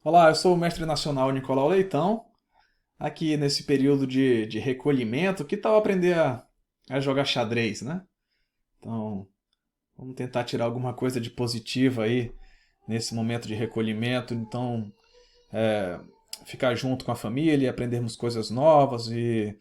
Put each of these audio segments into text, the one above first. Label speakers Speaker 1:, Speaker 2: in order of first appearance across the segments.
Speaker 1: Olá, eu sou o mestre nacional Nicolau Leitão. Aqui nesse período de recolhimento, que tal aprender a jogar xadrez, né? Então, vamos tentar tirar alguma coisa de positiva aí nesse momento de recolhimento. Então, ficar junto com a família, aprendermos coisas novas e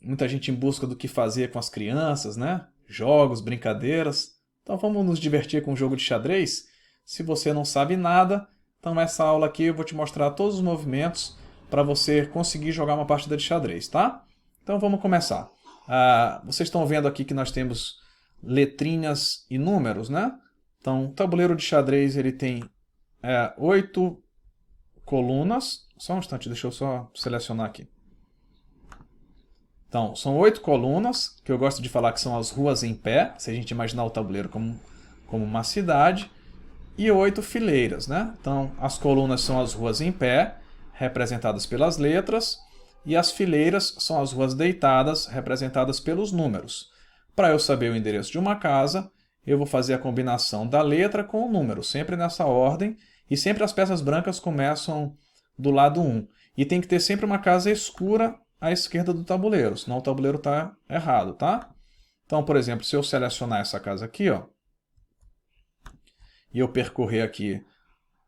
Speaker 1: muita gente em busca do que fazer com as crianças, né? Jogos, brincadeiras. Então, vamos nos divertir com o jogo de xadrez? Se você não sabe nada, então nessa aula aqui eu vou te mostrar todos os movimentos para você conseguir jogar uma partida de xadrez, tá? Então vamos começar. Vocês estão vendo aqui que nós temos letrinhas e números, né? Então, o tabuleiro de xadrez ele tem 8 colunas. Só um instante, deixa eu só selecionar aqui. Então, são 8 colunas, que eu gosto de falar que são as ruas em pé, se a gente imaginar o tabuleiro como uma cidade, e 8 fileiras, né? Então, as colunas são as ruas em pé, representadas pelas letras, e as fileiras são as ruas deitadas, representadas pelos números. Para eu saber o endereço de uma casa, eu vou fazer a combinação da letra com o número, sempre nessa ordem, e sempre as peças brancas começam do lado 1. E tem que ter sempre uma casa escura à esquerda do tabuleiro, senão o tabuleiro está errado, tá? Então, por exemplo, se eu selecionar essa casa aqui, ó, e eu percorrer aqui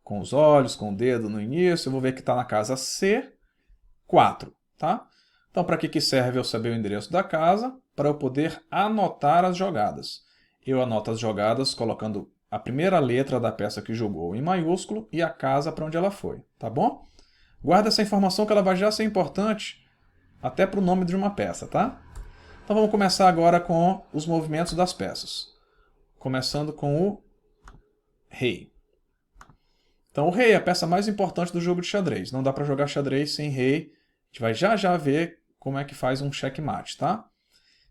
Speaker 1: com os olhos, com o dedo no início, eu vou ver que está na casa C4, tá? Então, para que serve eu saber o endereço da casa? Para eu poder anotar as jogadas. Eu anoto as jogadas colocando a primeira letra da peça que jogou em maiúsculo e a casa para onde ela foi, tá bom? Guarda essa informação que ela vai já ser importante até para o nome de uma peça, tá? Então vamos começar agora com os movimentos das peças. Começando com o rei. Então o rei é a peça mais importante do jogo de xadrez. Não dá para jogar xadrez sem rei. A gente vai já já ver como é que faz um checkmate, tá?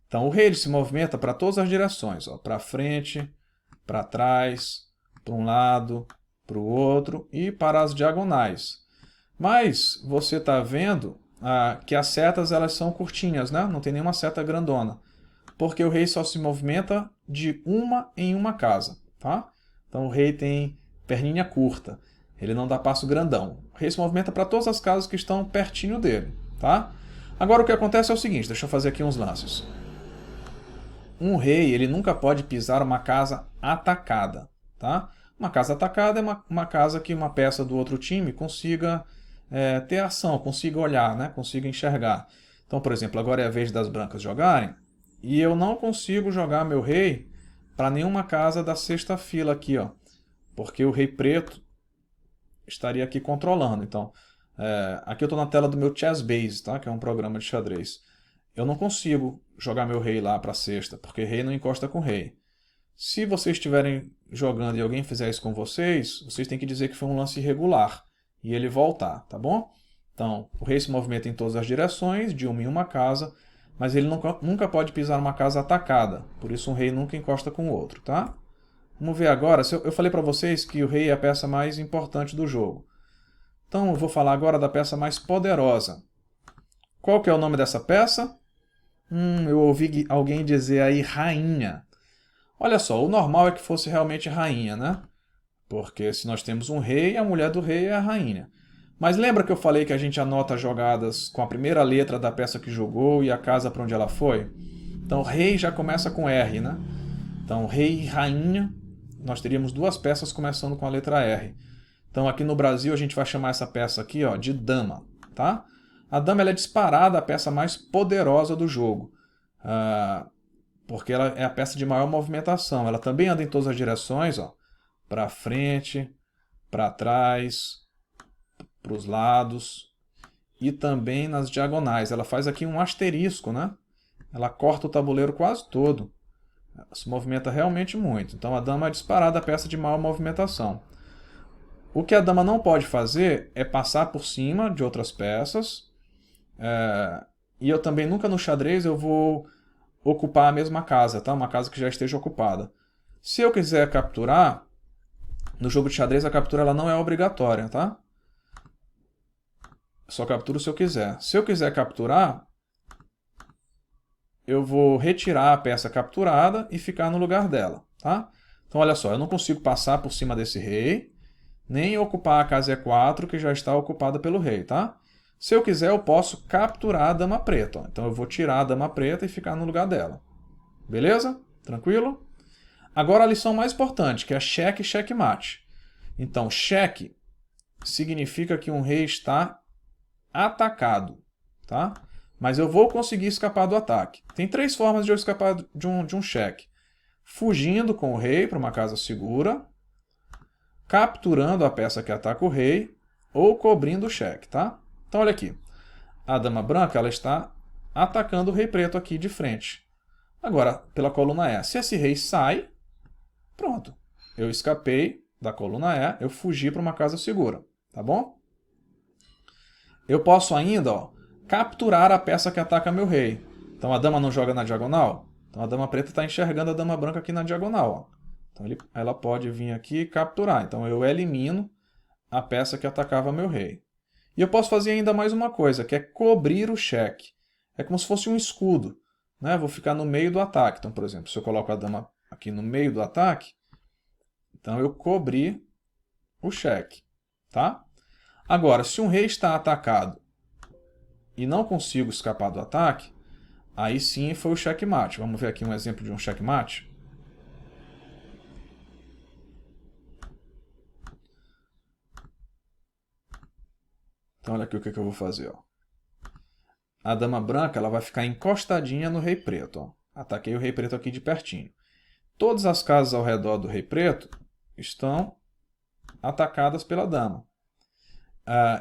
Speaker 1: Então o rei ele se movimenta para todas as direções, para frente, para trás, para um lado, para o outro e para as diagonais. Mas você está vendo que as setas elas são curtinhas, né? Não tem nenhuma seta grandona, porque o rei só se movimenta de uma em uma casa, tá? Então o rei tem perninha curta, ele não dá passo grandão. O rei se movimenta para todas as casas que estão pertinho dele, tá? Agora o que acontece é o seguinte, deixa eu fazer aqui uns lances. Um rei ele nunca pode pisar uma casa atacada, tá? Uma casa atacada é uma casa que uma peça do outro time consiga ter ação, consiga olhar, né? Consiga enxergar. Então, por exemplo, agora é a vez das brancas jogarem e eu não consigo jogar meu rei para nenhuma casa da sexta fila aqui, ó, porque o rei preto estaria aqui controlando. Então, aqui eu estou na tela do meu Chess Base, tá? Que é um programa de xadrez. Eu não consigo jogar meu rei lá para a sexta, porque rei não encosta com rei. Se vocês estiverem jogando e alguém fizer isso com vocês, vocês têm que dizer que foi um lance irregular e ele voltar, tá bom? Então, o rei se movimenta em todas as direções, de uma em uma casa, mas ele nunca pode pisar numa casa atacada, por isso um rei nunca encosta com o outro, tá? Vamos ver agora, eu falei para vocês que o rei é a peça mais importante do jogo. Então eu vou falar agora da peça mais poderosa. Qual que é o nome dessa peça? Eu ouvi alguém dizer aí rainha. Olha só, o normal é que fosse realmente rainha, né? Porque se nós temos um rei, a mulher do rei é a rainha. Mas lembra que eu falei que a gente anota as jogadas com a primeira letra da peça que jogou e a casa para onde ela foi? Então, rei já começa com R, né? Então, rei e rainha, nós teríamos duas peças começando com a letra R. Então, aqui no Brasil, a gente vai chamar essa peça aqui ó, de dama, tá? A dama ela é disparada a peça mais poderosa do jogo. Porque ela é a peça de maior movimentação. Ela também anda em todas as direções, ó, para frente, para trás, para os lados e também nas diagonais. Ela faz aqui um asterisco, né? Ela corta o tabuleiro quase todo. Ela se movimenta realmente muito. Então a dama é disparada a peça de maior movimentação. O que a dama não pode fazer é passar por cima de outras peças. E eu também nunca no xadrez eu vou ocupar a mesma casa, tá? Uma casa que já esteja ocupada. Se eu quiser capturar, no jogo de xadrez a captura ela não é obrigatória, tá? Só capturo se eu quiser. Se eu quiser capturar, eu vou retirar a peça capturada e ficar no lugar dela, tá? Então olha só, eu não consigo passar por cima desse rei, nem ocupar a casa E4, que já está ocupada pelo rei, tá? Se eu quiser, eu posso capturar a dama preta. Ó. Então eu vou tirar a dama preta e ficar no lugar dela. Beleza? Tranquilo? Agora a lição mais importante, que é cheque e checkmate. Então, cheque significa que um rei está atacado, tá? Mas eu vou conseguir escapar do ataque. Tem 3 formas de eu escapar de um cheque. Fugindo com o rei para uma casa segura, capturando a peça que ataca o rei ou cobrindo o cheque, tá? Então olha aqui, a dama branca ela está atacando o rei preto aqui de frente. Agora, pela coluna E, se esse rei sai, pronto, eu escapei da coluna E, eu fugi para uma casa segura, tá bom? Eu posso ainda capturar a peça que ataca meu rei. Então a dama não joga na diagonal, então a dama preta está enxergando a dama branca aqui na diagonal. Ó. Então ela pode vir aqui e capturar. Então eu elimino a peça que atacava meu rei. E eu posso fazer ainda mais uma coisa, que é cobrir o cheque. É como se fosse um escudo. Né? Vou ficar no meio do ataque. Então, por exemplo, se eu coloco a dama aqui no meio do ataque, então eu cobri o cheque. Tá? Agora, se um rei está atacado e não consigo escapar do ataque, aí sim foi o checkmate. Vamos ver aqui um exemplo de um checkmate. Então olha aqui o que eu vou fazer. Ó. A dama branca ela vai ficar encostadinha no rei preto. Ó. Ataquei o rei preto aqui de pertinho. Todas as casas ao redor do rei preto estão atacadas pela dama.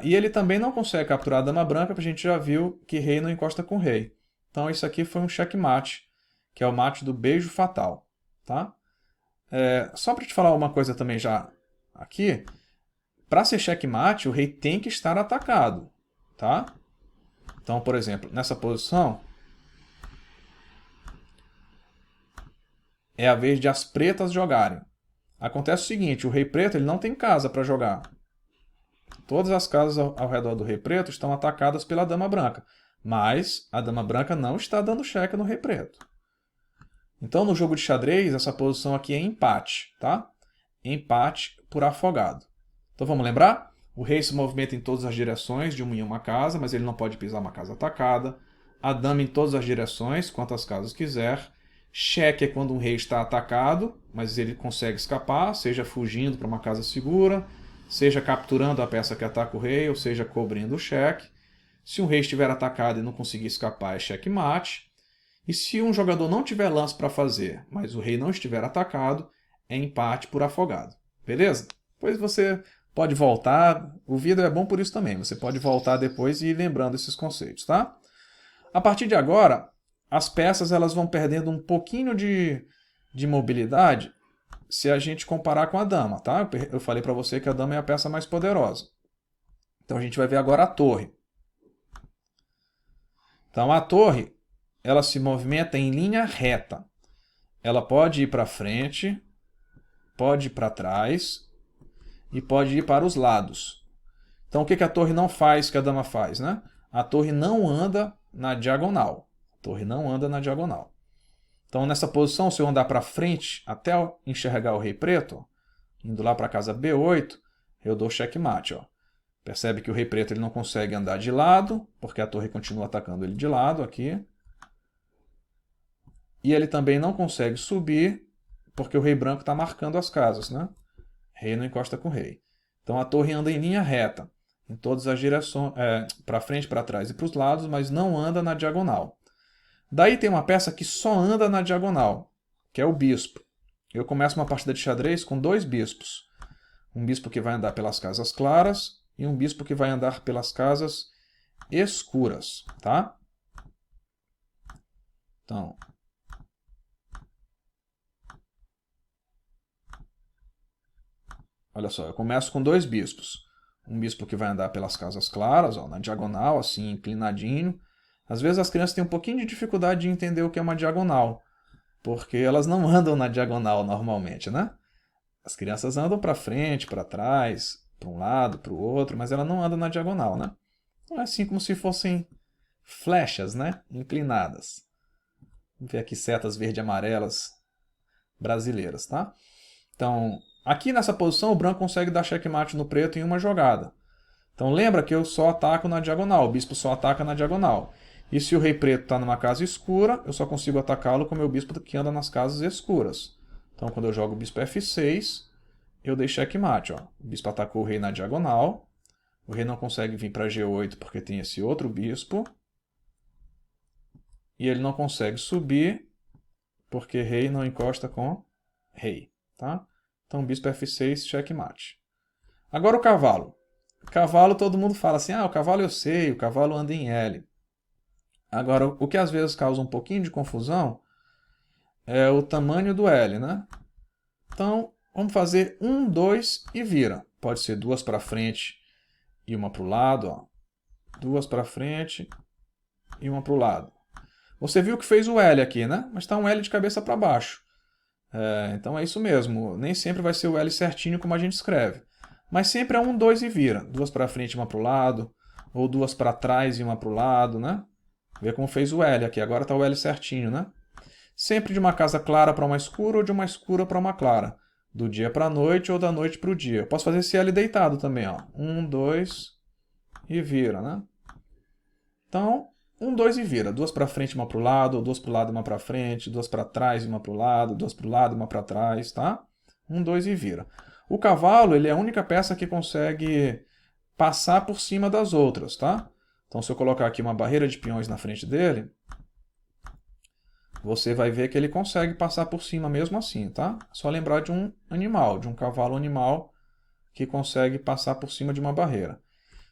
Speaker 1: E ele também não consegue capturar a dama branca, porque a gente já viu que rei não encosta com rei. Então isso aqui foi um checkmate, que é o mate do beijo fatal. Tá? Só para te falar uma coisa também já aqui, para ser checkmate, o rei tem que estar atacado. Tá? Então, por exemplo, nessa posição, é a vez de as pretas jogarem. Acontece o seguinte, o rei preto ele não tem casa para jogar. Todas as casas ao redor do rei preto estão atacadas pela dama branca. Mas a dama branca não está dando cheque no rei preto. Então, no jogo de xadrez, essa posição aqui é empate, tá? Empate por afogado. Então, vamos lembrar? O rei se movimenta em todas as direções de uma em uma casa, mas ele não pode pisar uma casa atacada. A dama em todas as direções, quantas casas quiser. Cheque é quando um rei está atacado, mas ele consegue escapar, seja fugindo para uma casa segura, seja capturando a peça que ataca o rei, ou seja, cobrindo o cheque. Se um rei estiver atacado e não conseguir escapar, é checkmate. E se um jogador não tiver lance para fazer, mas o rei não estiver atacado, é empate por afogado. Beleza? Depois você pode voltar, o vídeo é bom por isso também, você pode voltar depois e ir lembrando esses conceitos, tá? A partir de agora, as peças elas vão perdendo um pouquinho de mobilidade se a gente comparar com a dama, tá? Eu falei para você que a dama é a peça mais poderosa. Então a gente vai ver agora a torre. Então a torre, ela se movimenta em linha reta. Ela pode ir para frente, pode ir para trás e pode ir para os lados. Então o que a torre não faz que a dama faz, né? A torre não anda na diagonal. A torre não anda na diagonal. Então nessa posição, se eu andar para frente até enxergar o rei preto, indo lá para a casa B8, eu dou checkmate. Ó. Percebe que o rei preto ele não consegue andar de lado, porque a torre continua atacando ele de lado aqui. E ele também não consegue subir, porque o rei branco está marcando as casas. Né? Rei não encosta com rei. Então a torre anda em linha reta, em todas as direções, para frente, para trás e para os lados, mas não anda na diagonal. Daí tem uma peça que só anda na diagonal, que é o bispo. Eu começo uma partida de xadrez com 2 bispos. Um bispo que vai andar pelas casas claras e um bispo que vai andar pelas casas escuras, tá? Então, olha só, eu começo com 2 bispos. Um bispo que vai andar pelas casas claras, ó, na diagonal, assim, inclinadinho. Às vezes as crianças têm um pouquinho de dificuldade de entender o que é uma diagonal, porque elas não andam na diagonal normalmente, né? As crianças andam para frente, para trás, para um lado, para o outro, mas ela não anda na diagonal, né? Então é assim como se fossem flechas, né? Inclinadas. Vamos ver aqui setas verde e amarelas brasileiras, tá? Então, Aqui nessa posição o branco consegue dar checkmate no preto em uma jogada. Então lembra que eu só ataco na diagonal, o bispo só ataca na diagonal. E se o rei preto está numa casa escura, eu só consigo atacá-lo com o meu bispo que anda nas casas escuras. Então quando eu jogo o bispo F6, eu dei checkmate. Ó. O bispo atacou o rei na diagonal. O rei não consegue vir para G8 porque tem esse outro bispo. E ele não consegue subir porque rei não encosta com rei. Tá? Então bispo F6, checkmate. Agora o cavalo. Cavalo, todo mundo fala assim, o cavalo eu sei, o cavalo anda em L. Agora, o que às vezes causa um pouquinho de confusão é o tamanho do L, né? Então, vamos fazer 1, 2 e vira. Pode ser duas para frente e uma para o lado, ó. Duas para frente e uma para o lado. Você viu que fez o L aqui, né? Mas está um L de cabeça para baixo. Então é isso mesmo. Nem sempre vai ser o L certinho como a gente escreve. Mas sempre é 1, 2 e vira. Duas para frente e uma para o lado. Ou duas para trás e uma para o lado, né? Vê como fez o L aqui. Agora está o L certinho, né? Sempre de uma casa clara para uma escura ou de uma escura para uma clara. Do dia para a noite ou da noite para o dia. Eu posso fazer esse L deitado também, ó. 1, 2 e vira, né? Então, 1, 2 e vira. Duas para frente e uma para o lado, ou duas para o lado e uma para frente, duas para trás e uma para o lado, duas para o lado e uma para trás, tá? 1, 2 e vira. O cavalo, ele é a única peça que consegue passar por cima das outras, tá? Então, se eu colocar aqui uma barreira de peões na frente dele, você vai ver que ele consegue passar por cima mesmo assim, tá? É só lembrar de um animal, de um cavalo animal que consegue passar por cima de uma barreira.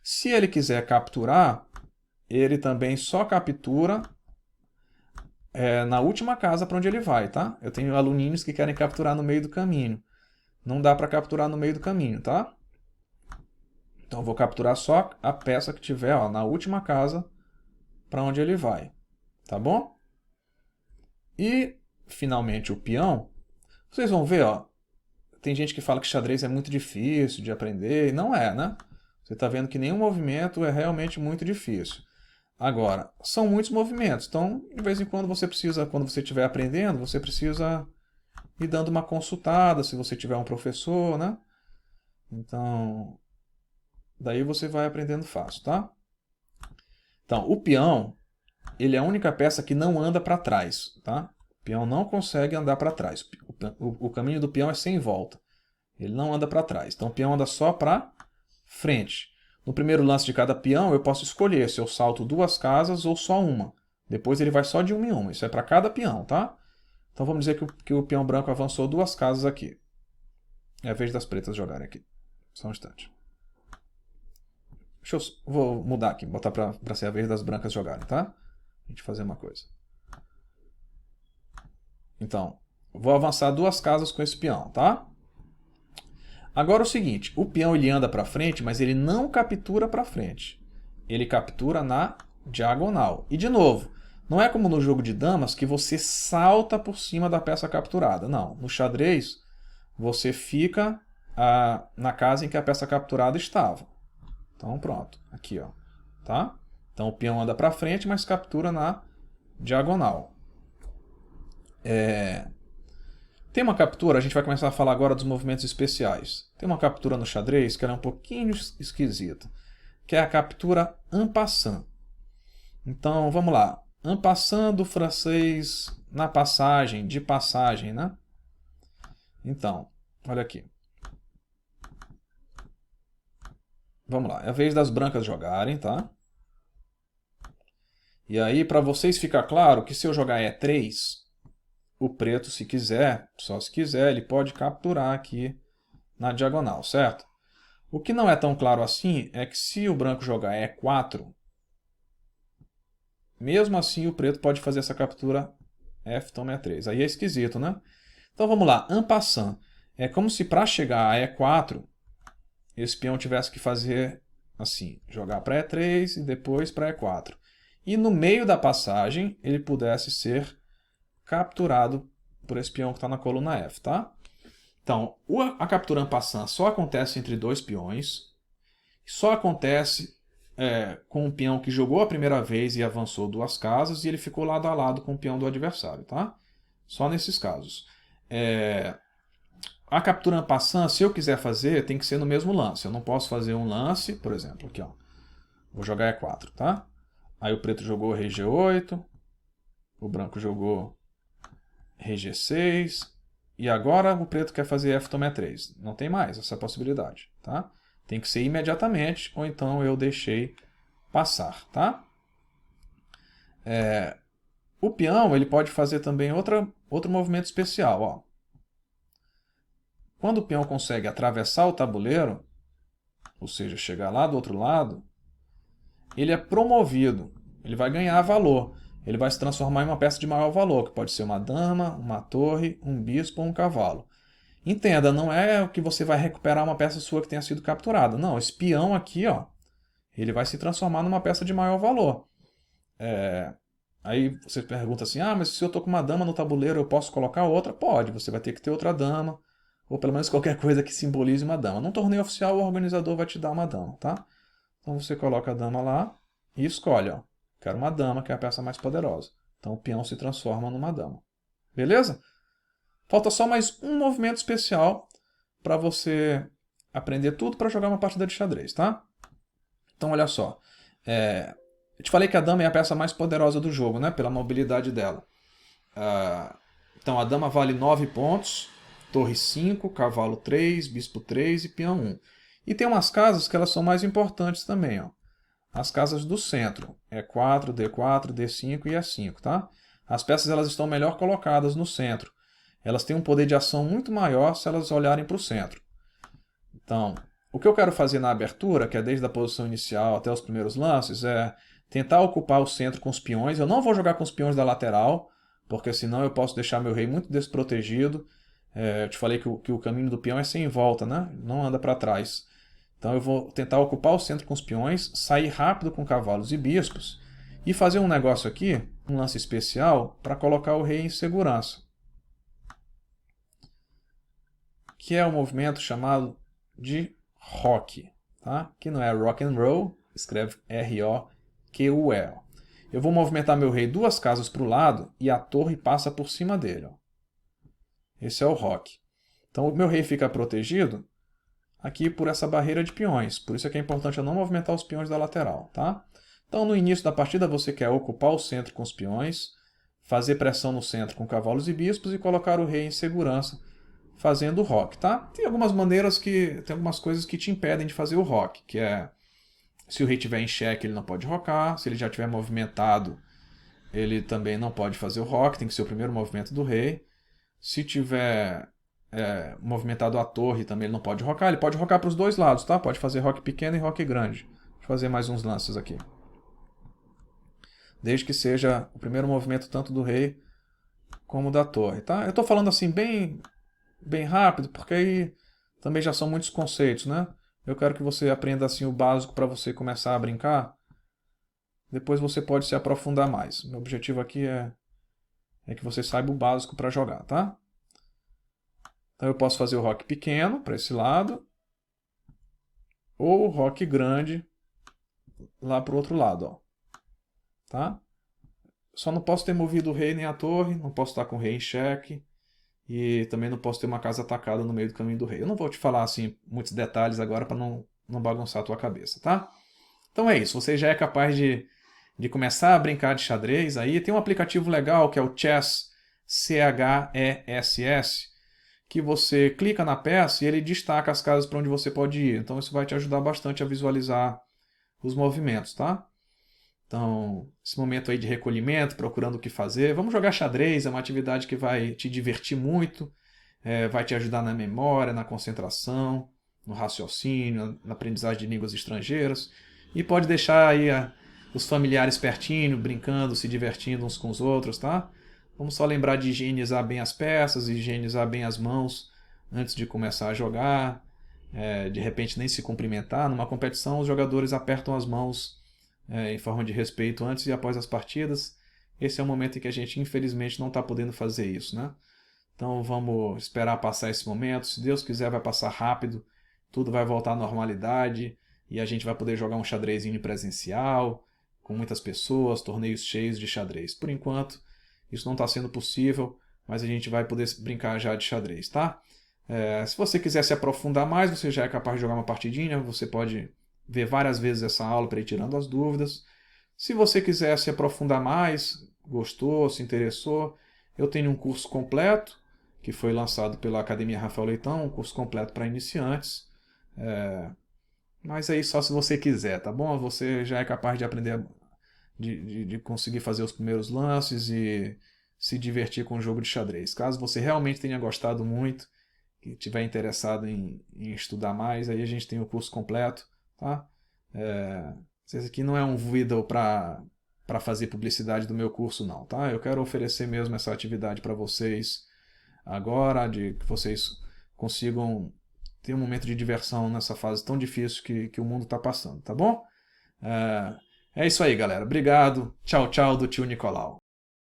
Speaker 1: Se ele quiser capturar, ele também só captura na última casa para onde ele vai, tá? Eu tenho aluninhos que querem capturar no meio do caminho. Não dá para capturar no meio do caminho, tá? Então eu vou capturar só a peça que tiver na última casa para onde ele vai, tá bom? E finalmente o peão. Vocês vão ver, tem gente que fala que xadrez é muito difícil de aprender, e não é, né? Você está vendo que nenhum movimento é realmente muito difícil. Agora, são muitos movimentos, então de vez em quando você precisa, quando você estiver aprendendo, você precisa ir dando uma consultada, se você tiver um professor, né? Então, daí você vai aprendendo fácil, tá? Então, o peão, ele é a única peça que não anda para trás, tá? O peão não consegue andar para trás. O caminho do peão é sem volta. Ele não anda para trás. Então, o peão anda só para frente. No primeiro lance de cada peão, eu posso escolher se eu salto duas casas ou só uma. Depois ele vai só de uma em uma. Isso é para cada peão, tá? Então vamos dizer que o peão branco avançou duas casas aqui. É a vez das pretas jogarem aqui. Só um instante. Vou mudar aqui, botar para ser a vez das brancas jogarem, tá? A gente fazer uma coisa. Então, vou avançar duas casas com esse peão, tá? Agora é o seguinte, o peão ele anda para frente, mas ele não captura para frente. Ele captura na diagonal. E de novo, não é como no jogo de damas que você salta por cima da peça capturada. Não, no xadrez você fica na casa em que a peça capturada estava. Então pronto, aqui ó, tá? Então o peão anda para frente, mas captura na diagonal. Tem uma captura, a gente vai começar a falar agora dos movimentos especiais. Tem uma captura no xadrez que ela é um pouquinho esquisita, que é a captura en passant. Então, vamos lá. En passant do francês na passagem, de passagem, né? Então, olha aqui. Vamos lá, é a vez das brancas jogarem, tá? E aí, para vocês ficar claro que se eu jogar E3, o preto, se quiser, só se quiser, ele pode capturar aqui na diagonal, certo? O que não é tão claro assim é que se o branco jogar E4, mesmo assim o preto pode fazer essa captura F toma E3. Aí é esquisito, né? Então vamos lá, en passant. É como se para chegar a E4, esse peão tivesse que fazer assim, jogar para E3 e depois para E4. E no meio da passagem ele pudesse ser capturado por esse peão que está na coluna F, tá? Então, a captura en passant só acontece entre dois peões, só acontece com um peão que jogou a primeira vez e avançou duas casas e ele ficou lado a lado com o peão do adversário, tá? Só nesses casos. A captura en passant, se eu quiser fazer, tem que ser no mesmo lance. Eu não posso fazer um lance, por exemplo, aqui, ó. Vou jogar E4, tá? Aí o preto jogou rei G8, o branco jogou rei G6, e agora o preto quer fazer F toma E3. Não tem mais essa possibilidade, tá? Tem que ser imediatamente, ou então eu deixei passar, tá? O peão ele pode fazer também outro movimento especial, ó. Quando o peão consegue atravessar o tabuleiro, ou seja, chegar lá do outro lado, ele é promovido, ele vai ganhar valor. Ele vai se transformar em uma peça de maior valor, que pode ser uma dama, uma torre, um bispo ou um cavalo. Entenda, não é que você vai recuperar uma peça sua que tenha sido capturada. Não, esse peão aqui, ó, ele vai se transformar numa peça de maior valor. Aí você pergunta assim, mas se eu estou com uma dama no tabuleiro, eu posso colocar outra? Pode, você vai ter que ter outra dama, ou pelo menos qualquer coisa que simbolize uma dama. Num torneio oficial, o organizador vai te dar uma dama, tá? Então você coloca a dama lá e escolhe, ó. Quero uma dama, que é a peça mais poderosa. Então o peão se transforma numa dama. Beleza? Falta só mais um movimento especial para você aprender tudo para jogar uma partida de xadrez, tá? Então olha só. Eu te falei que a dama é a peça mais poderosa do jogo, né? Pela mobilidade dela. Então a dama vale 9 pontos, torre 5, cavalo 3, bispo 3 e peão 1. E tem umas casas que elas são mais importantes também, ó. As casas do centro, E4, D4, D5 e E5, tá? As peças elas estão melhor colocadas no centro. Elas têm um poder de ação muito maior se elas olharem para o centro. Então, o que eu quero fazer na abertura, que é desde a posição inicial até os primeiros lances, é tentar ocupar o centro com os peões. Eu não vou jogar com os peões da lateral, porque senão eu posso deixar meu rei muito desprotegido. Eu te falei que o caminho do peão é sem volta, né? Não anda para trás. Então eu vou tentar ocupar o centro com os peões, sair rápido com cavalos e bispos e fazer um negócio aqui, um lance especial, para colocar o rei em segurança. Que é um movimento chamado de rock, tá? Que não é rock and roll, escreve R-O-Q-U-E. Eu vou movimentar meu rei 2 casas para o lado e a torre passa por cima dele. Ó. Esse é o rock. Então o meu rei fica protegido aqui por essa barreira de peões. Por isso é que é importante eu não movimentar os peões da lateral, tá? Então no início da partida você quer ocupar o centro com os peões, fazer pressão no centro com cavalos e bispos e colocar o rei em segurança fazendo o rock, tá? Tem algumas coisas que te impedem de fazer o rock, que é se o rei estiver em xeque, ele não pode rocar, se ele já estiver movimentado, ele também não pode fazer o rock, tem que ser o primeiro movimento do rei. Se tiver movimentado a torre, também ele não pode rocar, ele pode rocar para os dois lados, tá? Pode fazer rock pequeno e rock grande. Deixa eu fazer mais uns lances aqui. Desde que seja o primeiro movimento tanto do rei como da torre, tá? Eu estou falando assim bem rápido, porque aí também já são muitos conceitos, né? Eu quero que você aprenda assim o básico para você começar a brincar. Depois você pode se aprofundar mais. Meu objetivo aqui é que você saiba o básico para jogar, tá? Então eu posso fazer o rock pequeno para esse lado ou o rock grande lá para o outro lado, ó. Tá? Só não posso ter movido o rei nem a torre, não posso estar com o rei em xeque. E também não posso ter uma casa atacada no meio do caminho do rei. Eu não vou te falar assim muitos detalhes agora para não bagunçar a tua cabeça, tá? Então é isso. Você já é capaz de começar a brincar de xadrez. Aí tem um aplicativo legal que é o Chess, C-H-E-S-S, que você clica na peça e ele destaca as casas para onde você pode ir. Então isso vai te ajudar bastante a visualizar os movimentos, tá? Então, esse momento aí de recolhimento, procurando o que fazer. Vamos jogar xadrez, é uma atividade que vai te divertir muito, vai te ajudar na memória, na concentração, no raciocínio, na aprendizagem de línguas estrangeiras. E pode deixar aí os familiares pertinho, brincando, se divertindo uns com os outros, tá? Vamos só lembrar de higienizar bem as peças, higienizar bem as mãos antes de começar a jogar. De repente nem se cumprimentar. Numa competição, os jogadores apertam as mãos em forma de respeito antes e após as partidas. Esse é o momento em que a gente, infelizmente, não está podendo fazer isso, né? Então vamos esperar passar esse momento. Se Deus quiser, vai passar rápido. Tudo vai voltar à normalidade e a gente vai poder jogar um xadrezinho presencial, com muitas pessoas, torneios cheios de xadrez. Por enquanto, isso não está sendo possível, mas a gente vai poder brincar já de xadrez, tá? Se você quiser se aprofundar mais, você já é capaz de jogar uma partidinha, você pode ver várias vezes essa aula para ir tirando as dúvidas. Se você quiser se aprofundar mais, gostou, se interessou, eu tenho um curso completo, que foi lançado pela Academia Rafael Leitão, um curso completo para iniciantes. Mas aí só se você quiser, tá bom? Você já é capaz de aprender, de conseguir fazer os primeiros lances e se divertir com o jogo de xadrez. Caso você realmente tenha gostado muito, que estiver interessado em estudar mais, aí a gente tem o curso completo, tá? Esse aqui não é um vídeo para fazer publicidade do meu curso, não, tá? Eu quero oferecer mesmo essa atividade para vocês agora, de que vocês consigam ter um momento de diversão nessa fase tão difícil que o mundo está passando, tá bom? É isso aí, galera. Obrigado. Tchau, tchau do tio Nicolau.